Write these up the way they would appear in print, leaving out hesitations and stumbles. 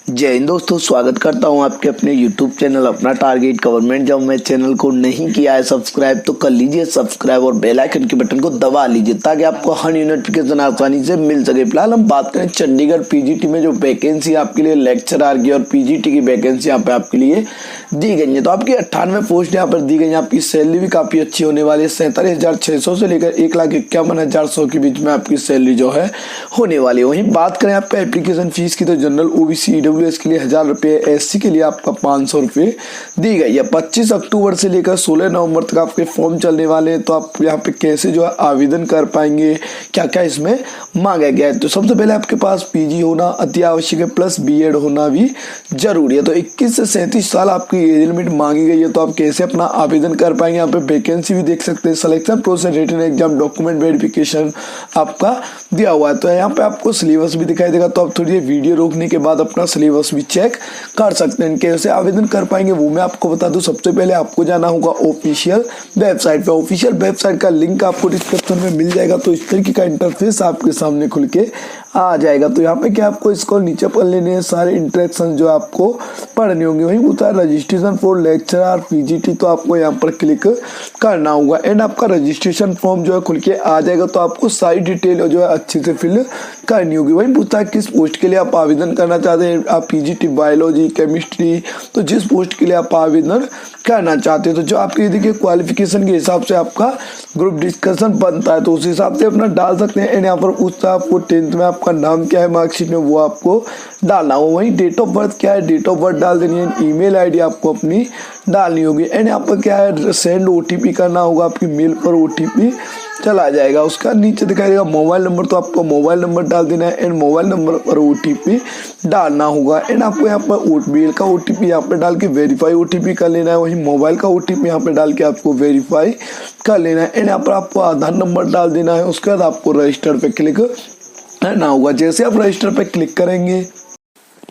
जय हिंद दोस्तों, स्वागत करता हूं आपके अपने YouTube चैनल अपना टारगेट गवर्नमेंट जॉब में। चैनल को नहीं किया है सब्सक्राइब तो कर लीजिए सब्सक्राइब और बेल आइकन के बटन को दबा लीजिए ताकि आपको हर न्यू नोटिफिकेशन आसानी से मिल सके। फिलहाल हम बात करें चंडीगढ़ पीजीटी में जो वैकेंसी आपके लिए लेक्चरर की और पीजीटी की वैकेंसी यहाँ पे आपके लिए दी गई है। तो आपकी 98 पोस्ट यहाँ पर दी गई है। आपकी सैलरी भी काफी अच्छी होने वाली है। 47,600 से लेकर 1,51,100 के बीच में आपकी सैलरी जो है होने वाली है। वहीं बात करें आपका एप्लीकेशन फीस की तो जनरल ओबीसी ईडब्ल्यूएस के लिए 1000 रुपये, एससी के लिए आपका 500 रुपये दी गई है। 25 अक्टूबर से लेकर 16 नवंबर तक आपके फॉर्म चलने वाले हैं। तो आप यहाँ पे कैसे जो है आवेदन कर पाएंगे, क्या क्या इसमें मांगा गया है। तो सबसे पहले आपके पास पीजी होना अति आवश्यक है, प्लस बीएड होना भी जरूरी है। तो 21 से 37 साल आपकी एज लिमिट मांगी गई है। तो आप कैसे अपना आवेदन कर पाएंगे, यहाँ पे वैकेंसी भी देख सकते हैं। Selection process, written exam, document verification आपका दिया हुआ है। तो यहाँ पे आपको सिलेबस भी दिखाई देगा। तो आप थोड़ी वीडियो रोकने के बाद अपना सिलेबस भी चेक कर सकते हैं। कैसे आवेदन कर पाएंगे वो मैं आपको बता दूं। सबसे पहले आपको जाना होगा ऑफिशियल वेबसाइट पे। ऑफिशियल वेबसाइट का लिंक आपको डिस्क्रिप्शन में मिल जाएगा। तो इस तरीके का इंटरफेस आपके सामने खुल के आ जाएगा। तो यहाँ पे क्या आपको इसको नीचे पढ़ लेने हैं, सारे इंस्ट्रक्शन जो आपको पढ़ने होंगे। वहीं होता है रजिस्ट्रेशन फॉर लेक्चरर पीजीटी, तो आपको यहाँ पर क्लिक करना होगा एंड आपका रजिस्ट्रेशन फॉर्म जो है खुल के आ जाएगा। तो आपको सारी डिटेल जो है अच्छे से फिल करनी होगी। वहीं पूछता है किस पोस्ट के लिए आप आवेदन करना चाहते हैं। आप पीजीटी बायोलॉजी, केमिस्ट्री, तो जिस पोस्ट के लिए आप आवेदन करना चाहते हैं तो जो आपकी देखिए क्वालिफिकेशन के हिसाब से आपका ग्रुप डिस्कशन बनता है तो उस हिसाब से अपना डाल सकते हैं। एंड यहाँ पर पूछता है आपको 10th में आपका नाम क्या है मार्कशीट में, वो आपको डालना हो। वहीं डेट ऑफ बर्थ क्या है, डेट ऑफ बर्थ डाल देनी है। ईमेल आईडी आपको अपनी डालनी होगी। एंड यहाँ पर क्या है, सेंड ओटीपी करना होगा। आपकी मेल पर ओटीपी चला जाएगा। उसका नीचे दिखाई देगा मोबाइल नंबर, तो आपको मोबाइल नंबर डाल देना है एंड मोबाइल नंबर पर ओटीपी डालना होगा। एंड आपको यहाँ पर मेल का ओटीपी यहाँ पे डाल के वेरीफाई ओटीपी कर लेना है। वही मोबाइल का ओटीपी यहाँ पे डाल के आपको वेरीफाई कर लेना है। एंड यहाँ पर आपको आधार नंबर डाल देना है। उसके बाद आपको रजिस्टर पे क्लिक करना होगा। जैसे आप रजिस्टर पे क्लिक करेंगे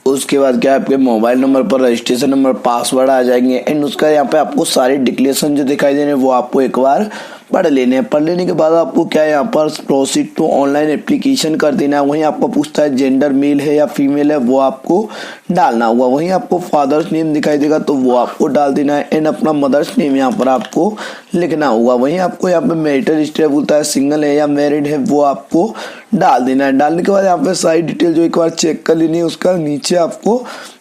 उसके बाद क्या आपके मोबाइल नंबर पर रजिस्ट्रेशन नंबर, पासवर्ड आ जाएंगे। एंड उसका यहाँ पे आपको सारे डिक्लेरेशन जो दिखाई दे रहे हैं वो आपको एक बार पढ़ लेने हैं। पढ़ लेने के बाद आपको क्या है यहाँ पर प्रोसीड टू ऑनलाइन एप्लीकेशन कर देना है। वहीं आपको पूछता है जेंडर मेल है या फीमेल है, वो आपको डालना होगा। वहीं आपको फादर्स नेम दिखाई देगा तो वो आपको डाल देना है। एंड अपना मदर्स नेम यहाँ पर आपको लिखना होगा। वहीं आपको यहाँ पे मैरिटल स्टेटस बोलता है, सिंगल है या मैरिड है, वो आपको डाल देना है। डालने के बाद यहाँ पे सारी डिटेल जो एक बार चेक कर लेनी है। उसका नीचे आपको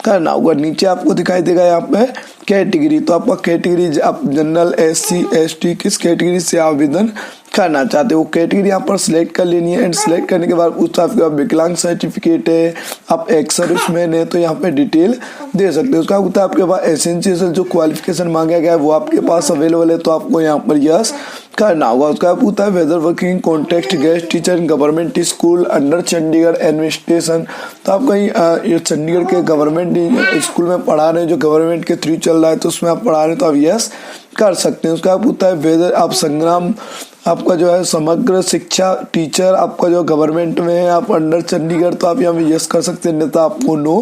करना होगा। नीचे आपको दिखाई देगा यहाँ पे कैटेगरी, तो आपका कैटेगरी आप जनरल, एससी, एसटी किस कैटेगरी से आवेदन करना चाहते हो वो कैटेगरी यहाँ पर सिलेक्ट कर लेनी है। एंड सिलेक्ट करने के बाद उस आपके विकलांग सर्टिफिकेट है, आप एक्स सर्विसमैन है तो यहाँ पे डिटेल दे सकते हो। उसका होता है आपके पास एसेंशियल जो क्वालिफिकेशन मांगा गया है वो आपके पास अवेलेबल है तो आपको यहाँ पर यस करना होगा। उसका होता है whether working context guest teacher government school under Chandigarh administration, तो आप कहीं चंडीगढ़ के गवर्नमेंट स्कूल में पढ़ा रहे हैं जो गवर्नमेंट के थ्रू चल रहा है तो उसमें आप पढ़ा रहे हैं तो आप यस कर सकते हैं। उसका होता है वेदर आप संग्राम आपका जो है समग्र शिक्षा टीचर आपका जो गवर्नमेंट में है, आप अंडर चंडीगढ़ तो आप यहाँ पे यस कर सकते हैं, नहीं तो आपको नो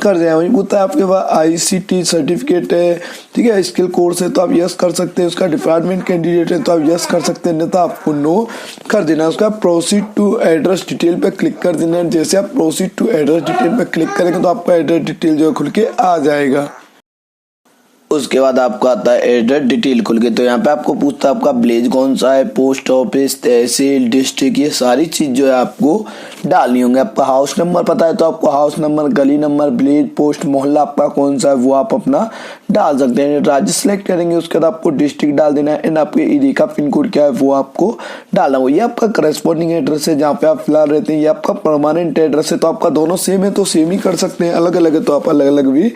कर देना। वही होता है आपके पास आईसीटी सर्टिफिकेट है, ठीक है, स्किल कोर्स है तो आप यस कर सकते हैं। उसका डिपार्टमेंट कैंडिडेट है तो आप यस कर सकते हैं, नहीं तो आपको नो कर देना। उसका प्रोसीड टू एड्रेस डिटेल पे क्लिक कर देना है। जैसे आप प्रोसीड टू एड्रेस डिटेल पे क्लिक करेंगे तो आपका एड्रेस डिटेल जो है खुल के आ जाएगा। उसके बाद आपको आता है एड्रेस डिटेल खुल के। तो यहाँ पे आपको पूछता है आपका विलेज कौन सा है, पोस्ट ऑफिस, तहसील, डिस्ट्रिक्ट, ये सारी चीज जो है आपको डालनी होंगे। आपका हाउस नंबर पता है तो आपको हाउस नंबर, गली नंबर, विलेज, पोस्ट, मोहल्ला आपका कौन सा है वो आप अपना डाल सकते हैं। राज्य सिलेक्ट करेंगे उसके बाद आपको डिस्ट्रिक्ट डाल देना है। एंड आपके एरिया का पिन कोड क्या है वो आपको डालना होगा। ये आपका करस्पॉन्डिंग एड्रेस है जहाँ पे आप फिलहाल रहते हैं। ये आपका परमानेंट एड्रेस है तो आपका दोनों सेम है तो सेम ही कर सकते हैं, अलग अलग है तो आप अलग अलग भी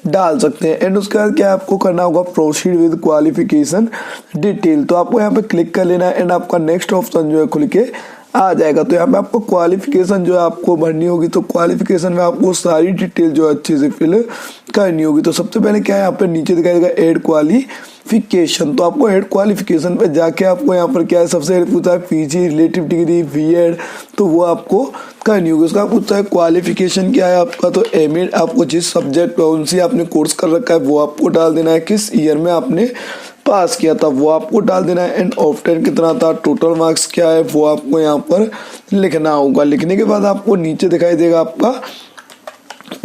डाल सकते हैं। एंड उसके बाद क्या आपको करना होगा प्रोसीड विद क्वालिफिकेशन डिटेल, तो आपको यहाँ पे क्लिक कर लेना है। एंड आपका नेक्स्ट ऑप्शन जो है खुल के आ जाएगा। तो यहाँ पे आपको क्वालिफिकेशन जो है आपको भरनी होगी। तो क्वालिफिकेशन में आपको सारी डिटेल जो है अच्छे से फिल करनी होगी। तो सबसे पहले क्या है यहाँ पे नीचे दिखाई देगा एड क्वालिफिकेशन, तो आपको एड क्वालिफिकेशन पे जाके आपको यहाँ पर क्या है सबसे पहले पूछता है पीजी, रिलेटिव डिग्री, बीएड, तो वो आपको करनी होगी। उसका पूछता है क्वालिफिकेशन क्या है आपका, तो एमए आपको जिस सब्जेक्ट कौन सी आपने कोर्स कर रखा है वो आपको डाल देना है। किस ईयर में आपने पास किया था वो आपको डाल देना है। एंड ऑफ्टर कितना था, टोटल मार्क्स क्या है वो आपको यहाँ पर लिखना होगा। लिखने के बाद आपको नीचे दिखाई देगा आपका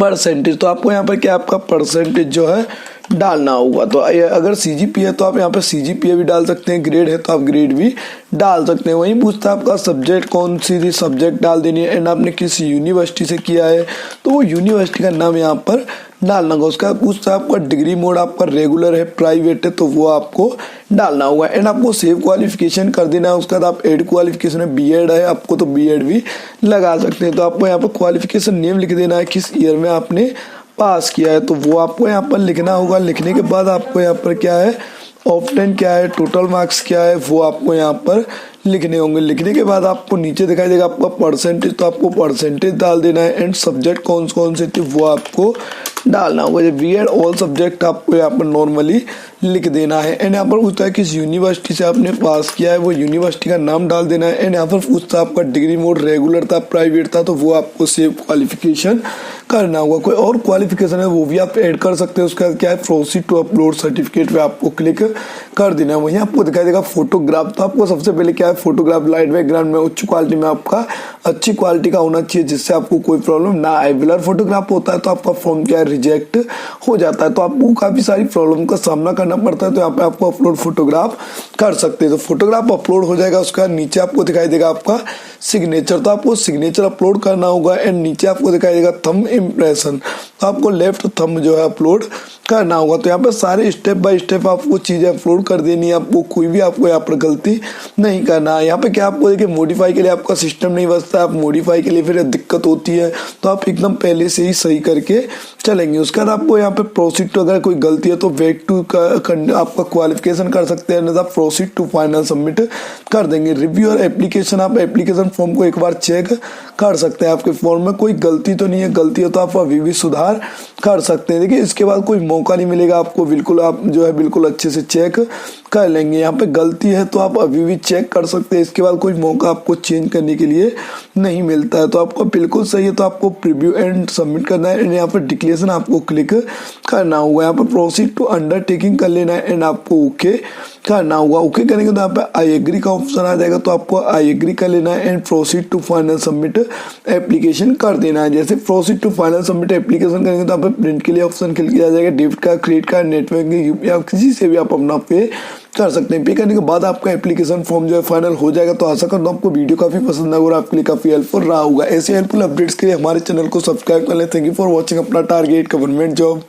परसेंटेज, तो आपको यहाँ पर क्या आपका परसेंटेज जो है डालना होगा। तो अगर सीजीपीए है तो आप यहाँ पे सीजीपीए भी डाल सकते हैं, ग्रेड है तो आप ग्रेड भी डाल सकते हैं। वहीं पूछता है आपका सब्जेक्ट कौन सी सब्जेक्ट डाल देनी है एंड आपने किस यूनिवर्सिटी से किया है तो वो यूनिवर्सिटी का नाम यहाँ पर डालना होगा। उसका पूछता है आपका डिग्री मोड आपका रेगुलर है प्राइवेट है तो वो आपको डालना होगा एंड आपको सेव क्वालिफिकेशन कर देना है। उसके बाद आप एड क्वालिफिकेशन है बीएड है आपको तो बीएड भी लगा सकते हैं। तो आपको यहाँ पर क्वालिफिकेशन नेम लिख देना है, किस ईयर में आपने पास किया है तो वो आपको यहाँ पर लिखना होगा। लिखने के बाद आपको यहाँ पर क्या है ऑप्टेन क्या है, टोटल मार्क्स क्या है वो आपको यहाँ पर लिखने होंगे। लिखने के बाद आपको नीचे दिखाई देगा आपका परसेंटेज, तो आपको परसेंटेज डाल देना है एंड सब्जेक्ट कौन से थे वो आपको डालना होगा। जब बीएड ऑल सब्जेक्ट आपको यहाँ पर नॉर्मली लिख देना है एंड यहाँ पर पूछता है किस यूनिवर्सिटी से आपने पास किया है वो यूनिवर्सिटी का नाम डाल देना है एंड यहाँ पर पूछता है आपका डिग्री मोड रेगुलर था प्राइवेट था तो वो आपको सेव क्वालिफिकेशन करना होगा। कोई और क्वालिफिकेशन है वो भी आप ऐड कर सकते हैं। उसके बाद क्या है प्रोसीड टू अपलोड सर्टिफिकेट पे आपको क्लिक कर देना है। वहीं आपको दिखाई देगा फोटोग्राफ, तो आपको सबसे पहले क्या है फोटोग्राफ लाइट बैकग्राउंड में उच्च क्वालिटी में आपका अच्छी क्वालिटी का होना चाहिए जिससे आपको कोई प्रॉब्लम ना आए। ब्लर फोटोग्राफ होता है तो आपका फॉर्म क्या है रिजेक्ट हो जाता है, तो आपको काफी सारी प्रॉब्लम का सामना करना पड़ता है। तो यहाँ पे आपको अपलोड फोटोग्राफ कर सकते हैं। तो फोटोग्राफ अपलोड हो जाएगा, उसका नीचे आपको दिखाई देगा आपका सिग्नेचर, तो आपको सिग्नेचर अपलोड करना होगा एंड नीचे आपको दिखाई देगा थंब इम्प्रेशन, तो आपको लेफ्ट थंब जो है अपलोड करना होगा। तो यहाँ पे सारे स्टेप बाय स्टेप आपको चीजें अपलोड कर देनी है, आपको कोई भी आपको यहाँ पर गलती नहीं करना है। यहाँ पे क्या आपको देखिए मॉडिफाई के लिए आपका सिस्टम नहीं बचता, आप मॉडिफाई के लिए फिर दिक्कत होती है तो आप एकदम पहले से ही सही करके चलेंगे। उसके बाद आपको यहाँ पे प्रोसीड टू अगर कोई गलती है तो वेट टू आपका क्वालिफिकेशन कर सकते हैं, नहीं प्रोसीड टू फाइनल सबमिट कर देंगे। रिव्यू और एप्लीकेशन, आप एप्लीकेशन फॉर्म को एक बार चेक कर सकते हैं आपके फॉर्म में कोई गलती तो नहीं है, गलती है तो आप अभी भी सुधार कर सकते हैं। देखिए इसके बाद कोई मौका नहीं मिलेगा आपको, बिल्कुल आप जो है बिल्कुल अच्छे से चेक कर लेंगे। यहाँ पे गलती है तो आप अभी भी चेक कर सकते हैं, इसके बाद कोई मौका आपको चेंज करने के लिए नहीं मिलता है। तो आपको बिल्कुल सही है तो आपको प्रीव्यू एंड सबमिट करना है एंड यहाँ पर डिक्लेरेशन आपको क्लिक करना होगा। यहाँ पर प्रोसीड टू अंडरटेकिंग कर लेना है एंड आपको ओके करना होगा। ओके करेंगे तो यहाँ पे आई एग्री का ऑप्शन आ जाएगा, तो आपको आई एग्री कर लेना है and proceed to final submit application कर देना है। जैसे proceed to final submit application करेंगे तो आप प्रिंट के लिए ऑप्शन क्लिक किया जाएगा। Debit card, credit card, network, UPI किसी से भी आप अपना पे कर सकते हैं। पे करने के बाद आपका एप्लीकेशन फॉर्म जो है फाइनल हो जाएगा। तो आशा करता हूँ आपको वीडियो काफी पसंद आएगा और आपके लिए काफी हेल्पफुल रहा होगा। ऐसे हेल्पफुल अपडेट्स के लिए हमारे चैनल को सब्सक्राइब कर लें। थैंक यू फॉर वॉचिंग अपना टारगेट गवर्नमेंट जॉब।